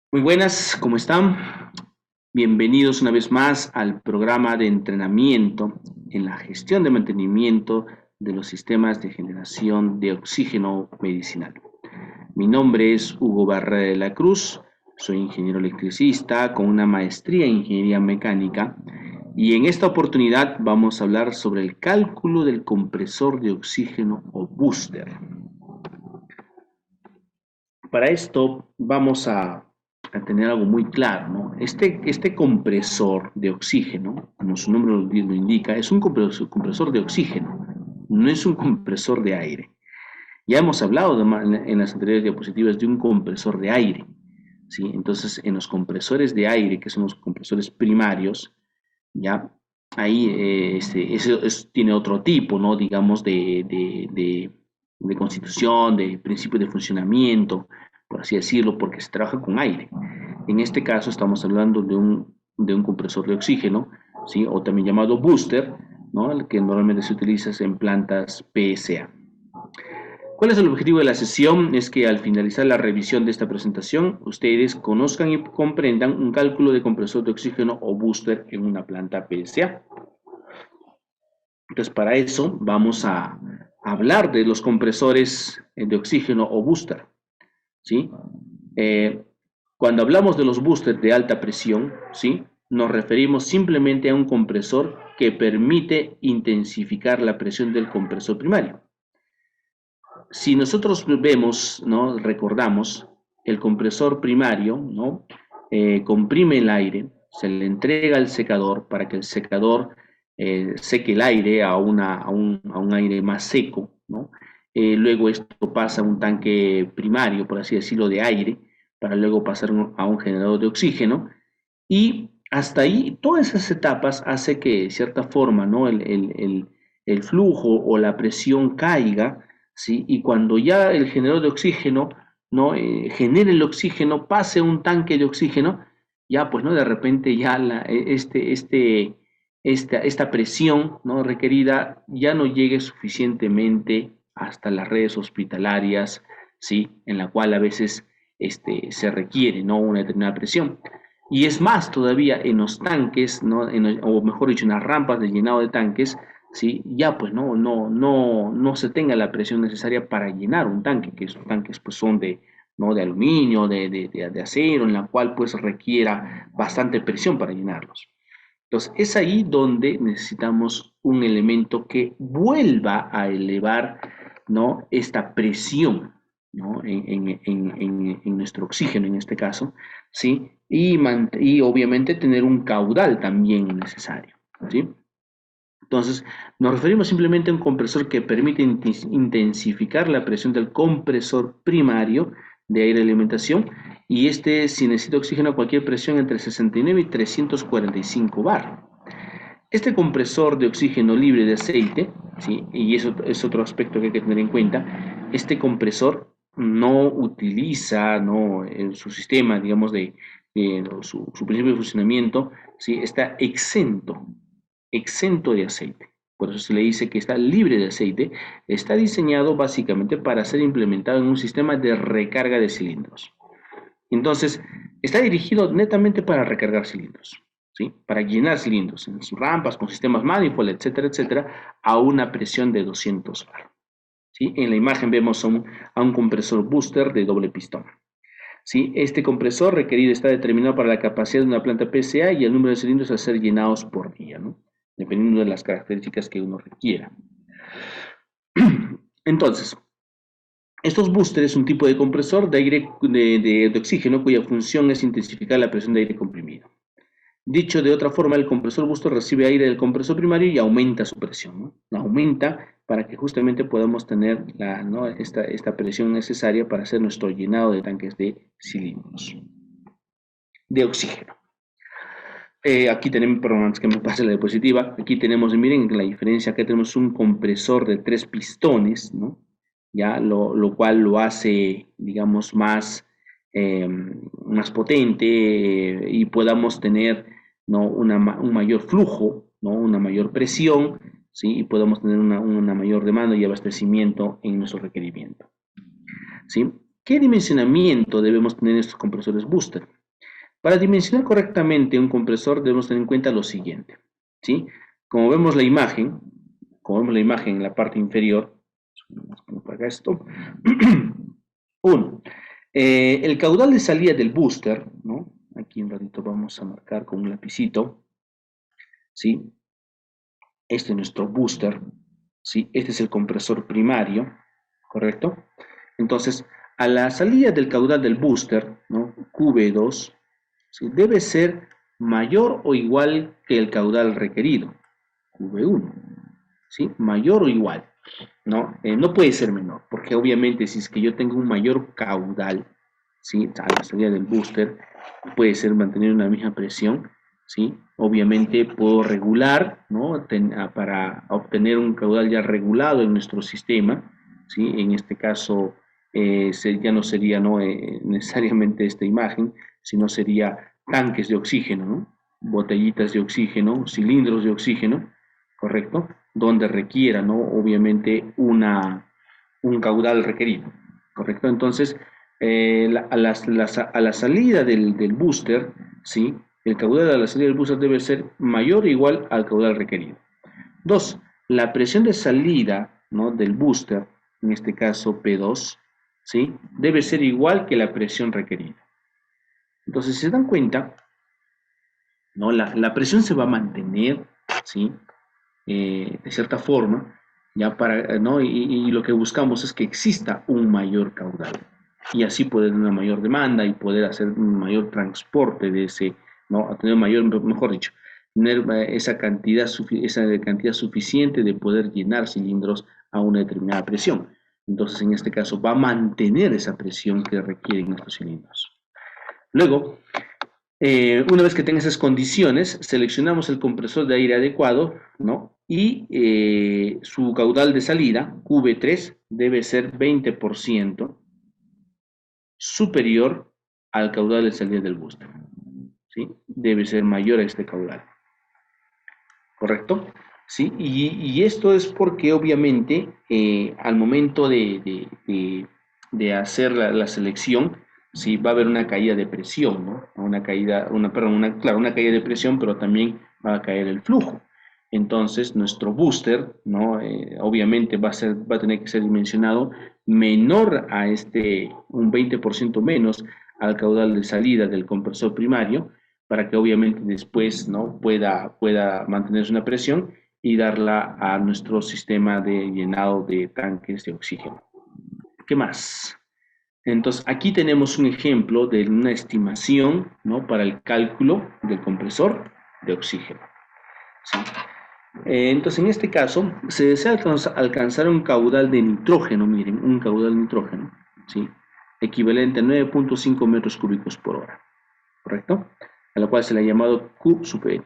Muy buenas, ¿cómo están? Bienvenidos una vez más al programa de entrenamiento en la gestión de mantenimiento de los sistemas de generación de oxígeno medicinal. Mi nombre es Hugo Barrera de la Cruz, soy ingeniero electricista con una maestría en ingeniería mecánica y en esta oportunidad vamos a hablar sobre el cálculo del compresor de oxígeno o booster. Para esto vamos a tener algo muy claro, ¿no? Este compresor de oxígeno, como su nombre lo indica, es un compresor de oxígeno, no es un compresor de aire. Ya hemos hablado en las anteriores diapositivas de un compresor de aire, ¿sí? Entonces, en los compresores de aire, que son los compresores primarios, ya ahí tiene otro tipo, ¿no? Digamos, de constitución, de principio de funcionamiento, por así decirlo, porque se trabaja con aire. En este caso estamos hablando de un compresor de oxígeno, ¿sí? O también llamado booster, ¿no? El que normalmente se utiliza en plantas PSA. ¿Cuál es el objetivo de la sesión? Es que al finalizar la revisión de esta presentación, ustedes conozcan y comprendan un cálculo de compresor de oxígeno o booster en una planta PSA. Entonces, para eso vamos a hablar de los compresores de oxígeno o booster, ¿sí? Eh, Cuando hablamos de los boosters de alta presión, ¿sí? Nos referimos simplemente a un compresor que permite intensificar la presión del compresor primario. Si nosotros vemos, ¿no? Recordamos, el compresor primario, ¿no? Comprime el aire, se le entrega al secador para que el secador seque el aire a un aire más seco, ¿no? Luego esto pasa a un tanque primario, por así decirlo, de aire, para luego pasar a un generador de oxígeno, y hasta ahí, todas esas etapas hace que, de cierta forma, ¿no? El flujo o la presión caiga, ¿sí? Y cuando ya el generador de oxígeno, ¿no? Genere el oxígeno, pase a un tanque de oxígeno, ya pues, ¿no? De repente ya esta presión, ¿no? Requerida ya no llegue suficientemente hasta las redes hospitalarias, ¿sí? En la cual a veces se requiere, ¿no? Una determinada presión. Y es más todavía en los tanques, ¿no? O mejor dicho, en las rampas de llenado de tanques, ¿sí? Ya pues no se tenga la presión necesaria para llenar un tanque, que esos tanques pues son ¿no? De aluminio, de acero, en la cual pues requiera bastante presión para llenarlos. Entonces es ahí donde necesitamos un elemento que vuelva a elevar, ¿no? Esta presión, ¿no? En nuestro oxígeno en este caso, ¿sí? Y obviamente tener un caudal también necesario, ¿sí? Entonces, nos referimos simplemente a un compresor que permite intensificar la presión del compresor primario de aire de alimentación, y si necesita oxígeno a cualquier presión entre 69 y 345 bar. Este compresor de oxígeno libre de aceite, ¿sí? Y eso es otro aspecto que hay que tener en cuenta, este compresor no utiliza, ¿no? Su sistema, digamos, su principio de funcionamiento, ¿sí? Está exento de aceite. Por eso se le dice que está libre de aceite. Está diseñado básicamente para ser implementado en un sistema de recarga de cilindros. Entonces, está dirigido netamente para recargar cilindros, ¿sí? Para llenar cilindros en sus rampas, con sistemas manifold, etcétera, etcétera, a una presión de 200 bar. ¿Sí? En la imagen vemos a un compresor booster de doble pistón. ¿Sí? Este compresor requerido está determinado para la capacidad de una planta PSA y el número de cilindros a ser llenados por día, ¿no? Dependiendo de las características que uno requiera. Entonces, estos boosters es un tipo de compresor de aire de oxígeno cuya función es intensificar la presión de aire comprimido. Dicho de otra forma, el compresor booster recibe aire del compresor primario y aumenta su presión, ¿no? La aumenta para que justamente podamos tener ¿no? esta presión necesaria para hacer nuestro llenado de tanques de cilindros de oxígeno. Aquí tenemos, perdón, antes que me pase la diapositiva, aquí tenemos, miren la diferencia, acá tenemos un compresor de 3 pistones, ¿no? Ya, lo cual lo hace, digamos, más potente, y podamos tener, ¿no? Un mayor flujo, ¿no? Una mayor presión, ¿sí? Y podamos tener una mayor demanda y abastecimiento en nuestro requerimiento, ¿sí? ¿Qué dimensionamiento debemos tener en estos compresores booster? Para dimensionar correctamente un compresor debemos tener en cuenta lo siguiente, ¿sí? Como vemos la imagen, en la parte inferior, vamos para acá esto. Uno, el caudal de salida del booster, ¿no? Aquí un ratito vamos a marcar con un lapicito, ¿sí? Este es nuestro booster, ¿sí? Este es el compresor primario, ¿correcto? Entonces, a la salida del caudal del booster, ¿no? QB2, ¿sí? Debe ser mayor o igual que el caudal requerido, QB1, ¿sí? Mayor o igual, ¿no? No puede ser menor, porque obviamente si es que yo tengo un mayor caudal, ¿sí? A la salida del booster, puede ser mantener una misma presión, ¿sí? Obviamente puedo regular, ¿no? Para obtener un caudal ya regulado en nuestro sistema, ¿sí? En este caso, ya no sería, ¿no? Necesariamente esta imagen, sino sería tanques de oxígeno, ¿no? Botellitas de oxígeno, cilindros de oxígeno, ¿correcto? Donde requiera, ¿no? Obviamente un caudal requerido, ¿correcto? Entonces, a la salida del booster, ¿sí? El caudal a la salida del booster debe ser mayor o igual al caudal requerido. Dos, la presión de salida, ¿no? Del booster, en este caso P2, ¿sí? Debe ser igual que la presión requerida. Entonces, si se dan cuenta, ¿no? La presión se va a mantener, ¿sí? De cierta forma, ya para, ¿no? Y lo que buscamos es que exista un mayor caudal y así poder tener una mayor demanda y poder hacer un mayor transporte de ese, ¿no? A tener mayor, mejor dicho, tener esa cantidad suficiente de poder llenar cilindros a una determinada presión. Entonces, en este caso, va a mantener esa presión que requieren estos cilindros. Luego, una vez que tenga esas condiciones, seleccionamos el compresor de aire adecuado, ¿no? Y su caudal de salida, QB3, debe ser 20% superior al caudal de salida del booster, ¿sí? Debe ser mayor a este caudal, ¿correcto? ¿Sí? Y esto es porque obviamente al momento de hacer la selección, sí, va a haber una caída de presión, ¿no? Una caída, claro, una caída de presión, pero también va a caer el flujo. Entonces, nuestro booster, ¿no? Obviamente va a tener que ser dimensionado menor a un 20% menos al caudal de salida del compresor primario, para que obviamente después, ¿no? pueda mantenerse una presión y darla a nuestro sistema de llenado de tanques de oxígeno. ¿Qué más? Entonces, aquí tenemos un ejemplo de una estimación, ¿no? Para el cálculo del compresor de oxígeno, ¿sí? Entonces, en este caso, se desea alcanzar un caudal de nitrógeno, miren, un caudal de nitrógeno, ¿sí? Equivalente a 9.5 metros cúbicos por hora, ¿correcto? A la cual se le ha llamado Q sub N,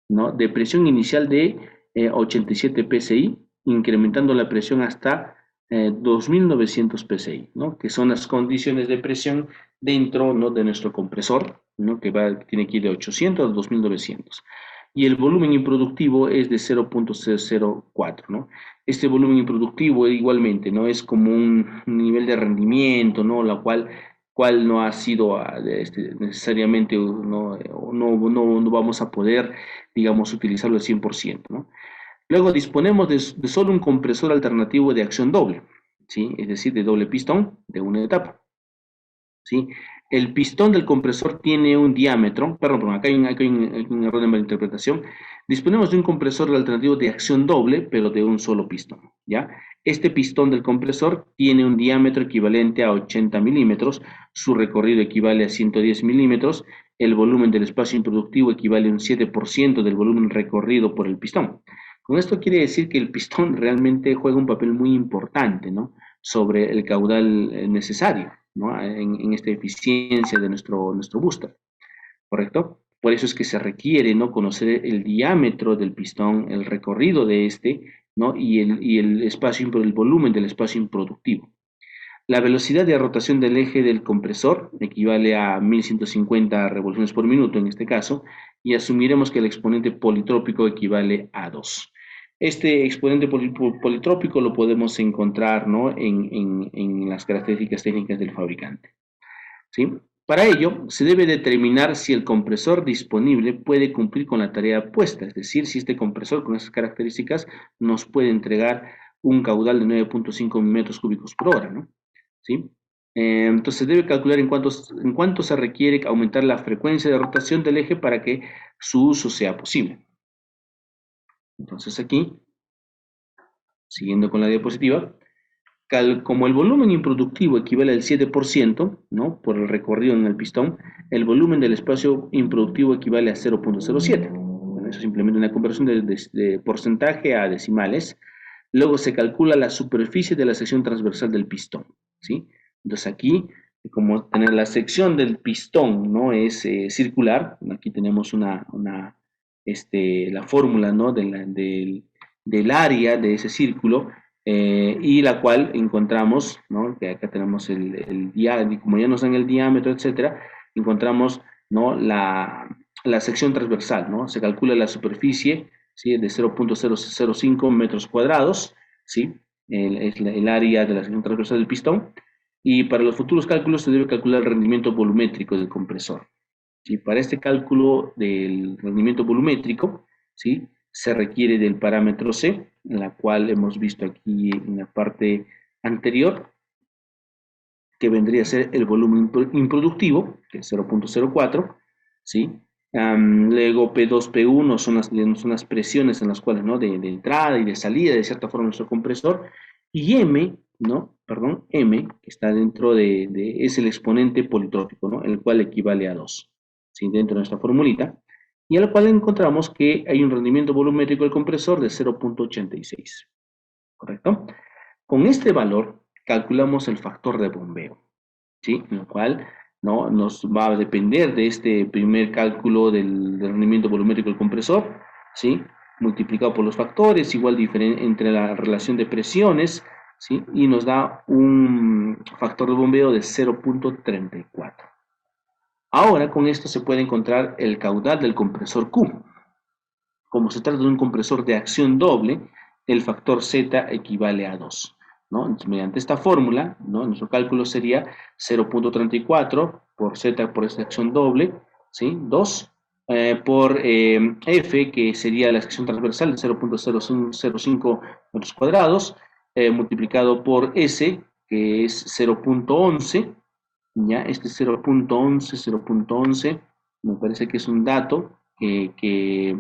¿no? De presión inicial de 87 psi, incrementando la presión hasta 2.900 psi, ¿no? Que son las condiciones de presión dentro, ¿no? de nuestro compresor, ¿no? Tiene que ir de 800 a 2.900. Y el volumen improductivo es de 0.004, ¿no? Este volumen improductivo igualmente, ¿no? Es como un nivel de rendimiento, ¿no? La cual no ha sido necesariamente, no vamos a poder, digamos, utilizarlo al 100%, ¿no? Luego disponemos de solo un compresor alternativo de acción doble, ¿sí? Es decir, de doble pistón de una etapa, ¿sí? El pistón del compresor tiene un diámetro, perdón, acá hay un error de malinterpretación. Disponemos de un compresor alternativo de acción doble, pero de un solo pistón, ¿ya? Este pistón del compresor tiene un diámetro equivalente a 80 milímetros, su recorrido equivale a 110 milímetros, el volumen del espacio improductivo equivale a un 7% del volumen recorrido por el pistón. Con esto quiere decir que el pistón realmente juega un papel muy importante, ¿no? Sobre el caudal necesario, ¿no? En esta eficiencia de nuestro booster, ¿correcto? Por eso es que se requiere, ¿no? Conocer el diámetro del pistón, el recorrido de este, ¿no? El volumen del espacio improductivo. La velocidad de rotación del eje del compresor equivale a 1150 revoluciones por minuto en este caso, y asumiremos que el exponente politrópico equivale a 2. Este exponente politrópico lo podemos encontrar, ¿no? en las características técnicas del fabricante, ¿sí? Para ello, se debe determinar si el compresor disponible puede cumplir con la tarea puesta, es decir, si este compresor con esas características nos puede entregar un caudal de 9.5 metros cúbicos por hora, ¿no? ¿Sí? Entonces, debe calcular en cuánto se requiere aumentar la frecuencia de rotación del eje para que su uso sea posible. Entonces, aquí, siguiendo con la diapositiva, como el volumen improductivo equivale al 7%, ¿no? Por el recorrido en el pistón, el volumen del espacio improductivo equivale a 0.07. Bueno, eso es simplemente una conversión de porcentaje a decimales. Luego se calcula la superficie de la sección transversal del pistón, ¿sí? Entonces aquí, como tener la sección del pistón, ¿no? Es circular, aquí tenemos la fórmula, ¿no? Del área de ese círculo, y la cual encontramos, ¿no? Que acá tenemos el diámetro, como ya nos dan el diámetro, etcétera, encontramos, ¿no? La sección transversal, ¿no? Se calcula la superficie, ¿sí? De 0.005 metros cuadrados, ¿sí? Es el área de la sección transversal del pistón, y para los futuros cálculos se debe calcular el rendimiento volumétrico del compresor. Y para este cálculo del rendimiento volumétrico, ¿sí? Se requiere del parámetro C, en la cual hemos visto aquí en la parte anterior, que vendría a ser el volumen improductivo, que es 0.04, ¿sí? Luego P2, P1 son las presiones en las cuales, ¿no? De entrada y de salida, de cierta forma, nuestro compresor. Y M, ¿no? Perdón, M, que está dentro es el exponente politrópico, ¿no? El cual equivale a 2, ¿sí? Dentro de nuestra formulita. Y a la cual encontramos que hay un rendimiento volumétrico del compresor de 0.86, ¿correcto? Con este valor calculamos el factor de bombeo, ¿sí? Lo cual, ¿no? Nos va a depender de este primer cálculo del rendimiento volumétrico del compresor, ¿sí? Multiplicado por los factores, igual entre la relación de presiones, ¿sí? Y nos da un factor de bombeo de 0.34. Ahora con esto se puede encontrar el caudal del compresor Q. Como se trata de un compresor de acción doble, el factor Z equivale a 2, ¿no? Entonces, mediante esta fórmula, ¿no? Nuestro cálculo sería 0.34 por Z por esta acción doble, ¿sí? 2 por F, que sería la sección transversal de 0.005 metros cuadrados, multiplicado por S, que es 0.11, ¿ya? Este 0.11, me parece que es un dato que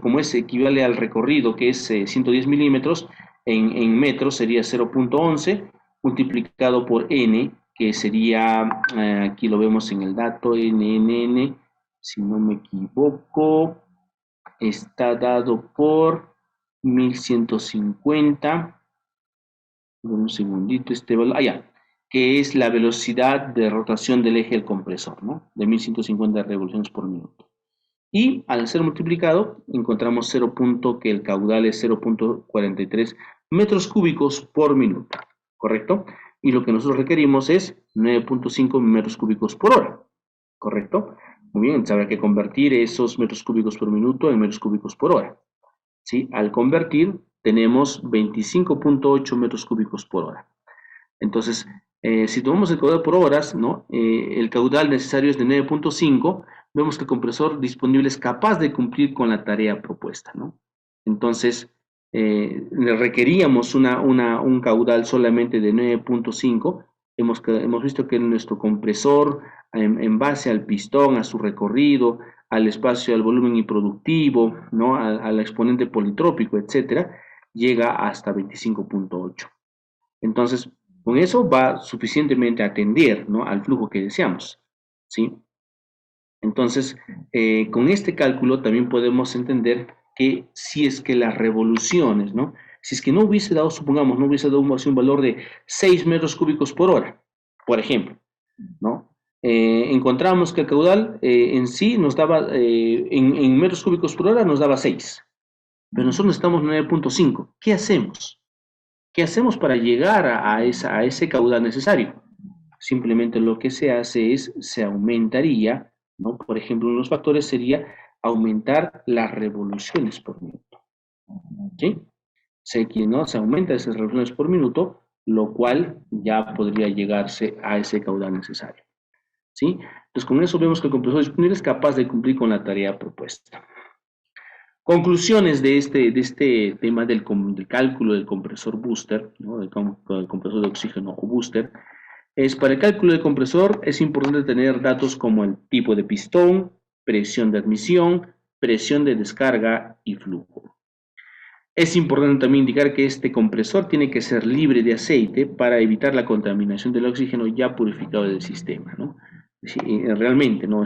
como es equivale al recorrido, que es 110 milímetros, en metros sería 0.11 multiplicado por n, que sería, aquí lo vemos en el dato, n, si no me equivoco, está dado por 1150, un segundito, este valor, ya, que es la velocidad de rotación del eje del compresor, ¿no? De 1150 revoluciones por minuto. Y al ser multiplicado, encontramos que el caudal es 0.43 metros cúbicos por minuto, ¿correcto? Y lo que nosotros requerimos es 9.5 metros cúbicos por hora, ¿correcto? Muy bien, habrá que convertir esos metros cúbicos por minuto en metros cúbicos por hora, ¿sí? Al convertir, tenemos 25.8 metros cúbicos por hora. Entonces, si tomamos el caudal por horas, ¿no? El caudal necesario es de 9.5, vemos que el compresor disponible es capaz de cumplir con la tarea propuesta, ¿no? Entonces, le requeríamos un caudal solamente de 9.5. Hemos visto que nuestro compresor, en base al pistón, a su recorrido, al espacio, al volumen improductivo, ¿no? Al exponente politrópico, etcétera, llega hasta 25.8. Entonces, con eso va suficientemente a atender, ¿no? Al flujo que deseamos, ¿sí? Entonces, con este cálculo también podemos entender que si es que las revoluciones, ¿no? Si es que no hubiese dado, supongamos, no hubiese dado un valor de 6 metros cúbicos por hora, por ejemplo, ¿no? Encontramos que el caudal en sí nos daba, en metros cúbicos por hora nos daba 6, pero nosotros necesitamos 9.5. ¿Qué hacemos? ¿Qué hacemos para llegar a ese caudal necesario? Simplemente lo que se hace es, se aumentaría, ¿no? Por ejemplo, uno de los factores sería aumentar las revoluciones por minuto, ¿sí? Sé que, ¿no? Se aumenta esas revoluciones por minuto, lo cual ya podría llegarse a ese caudal necesario, ¿sí? Entonces, con eso vemos que el compresor disponible es capaz de cumplir con la tarea propuesta. Conclusiones de este tema del cálculo del compresor booster, ¿no? Del compresor de oxígeno o booster, es para el cálculo del compresor es importante tener datos como el tipo de pistón, presión de admisión, presión de descarga y flujo. Es importante también indicar que este compresor tiene que ser libre de aceite para evitar la contaminación del oxígeno ya purificado del sistema, ¿no? Sí, realmente, ¿no?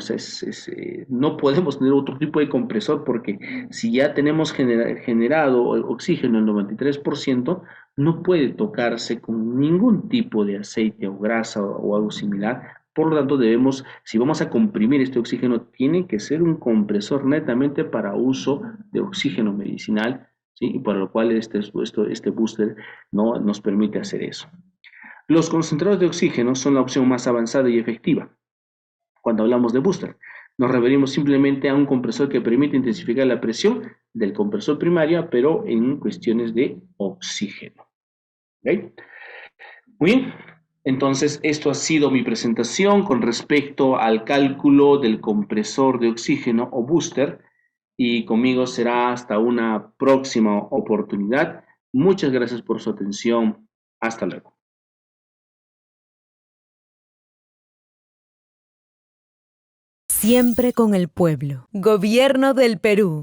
No podemos tener otro tipo de compresor porque si ya tenemos generado oxígeno el 93%, no puede tocarse con ningún tipo de aceite o grasa o algo similar. Por lo tanto, si vamos a comprimir este oxígeno, tiene que ser un compresor netamente para uso de oxígeno medicinal, ¿sí? Y para lo cual este booster no nos permite hacer eso. Los concentrados de oxígeno son la opción más avanzada y efectiva. Cuando hablamos de booster, nos referimos simplemente a un compresor que permite intensificar la presión del compresor primario, pero en cuestiones de oxígeno. ¿Okay? Muy bien, entonces esto ha sido mi presentación con respecto al cálculo del compresor de oxígeno o booster y conmigo será hasta una próxima oportunidad. Muchas gracias por su atención. Hasta luego. Siempre con el pueblo. Gobierno del Perú.